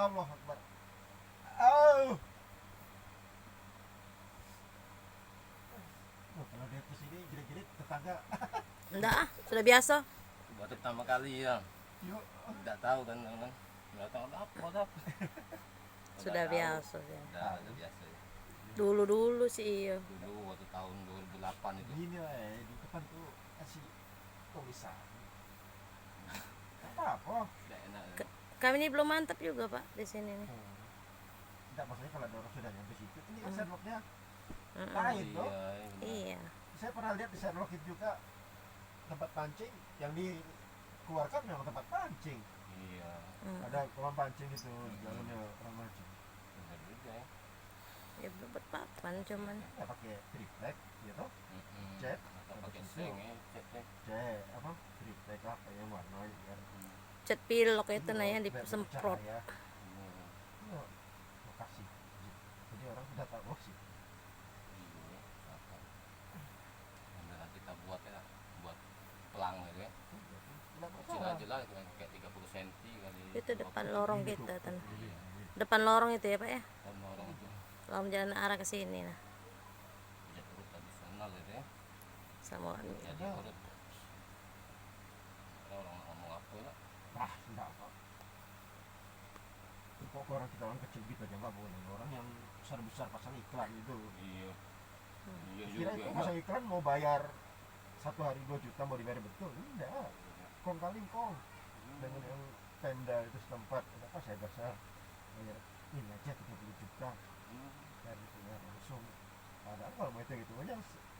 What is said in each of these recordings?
Allah Akbar. Oh. Oh, kalau dia ke sini jerit-jerit tetangga. Enggak, sudah biasa. Baru pertama kali ya. Yuk. Tidak tahu kan kan. Nggak tahu apa. Sudah biasa ya. Udah biasa ya. Dulu sih iya. Dulu waktu tahun 2008 itu. Gini di depan tuh kasih tulisan. Apa? Tidak enak. Kami ini belum mantap juga Pak di sini nih. Tidak, maksudnya kalau ada orang sudah nyampe situ, ini kan Sherlocknya Mm-mm. lain tuh. Iya. Saya pernah lihat di Sherlock itu juga tempat pancing yang dikeluarkan memang tempat pancing. Iya. Ada kolam pancing itu di dalamnya orang mancing. Benar juga ya. Ya buat papan cuman. Ya pakai triplek, ya toh? Mm-mm. Cat. Atau pakai seng ya, catnya. Cek apa? Triplek apa yang warna biar Cat pilok itu nah yang disemprot. bercahaya. Hmm. Iya, lokasi. Jadi orang sudah tahu sih. Iya. Apa? Yang kita buat ya, buat pelang gitu ya. Tidak Kecil masalah. aja lah, cuma kayak 30 cm kali. Itu depan lorong kita tan. Iya. Depan lorong itu ya Pak ya. Sama orang itu Lorong jalan arah ke sini nah. pijat urut tradisional gitu ya. Sama Jadi urut. Ada orang ngomong apa ya? Ah, tidak apa. Kok orang kita orang kecil gitu aja nggak boleh. Orang yang besar-besar pasang iklan itu. Iya. Iya Kira juga. itu pasang iklan mau bayar 1 hari 2 juta mau dibayar betul? Enggak. Kong kali kong. Dengan yang tenda itu setempat. Kenapa saya besar? Bayar ini aja 30 juta. Dan itu ya langsung. Padahal kalau mau itu aja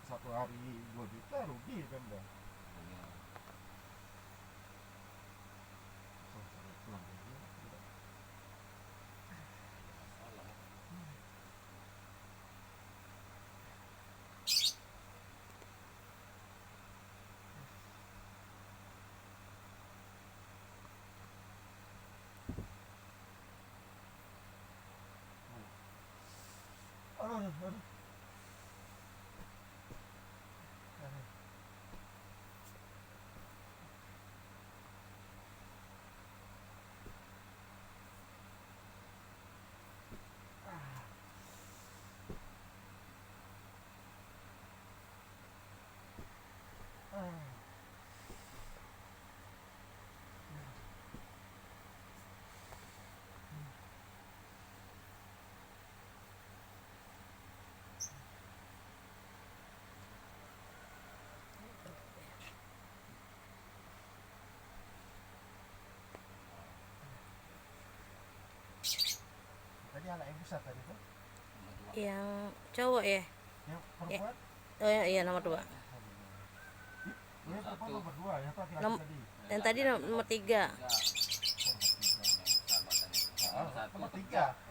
1 hari 2 juta rugi kan dah. Iya. Pasang iklan ini tidak. Masalah. Aduh. Tadi anak yang besar tadi tuh, yang cowok ya. yang perempuan. Oh iya nomor 2. Ini perempuan nomor 2 ya tadi Nom- tadi. Yang tadi nomor 3. Yang besar badannya. Nomor 3.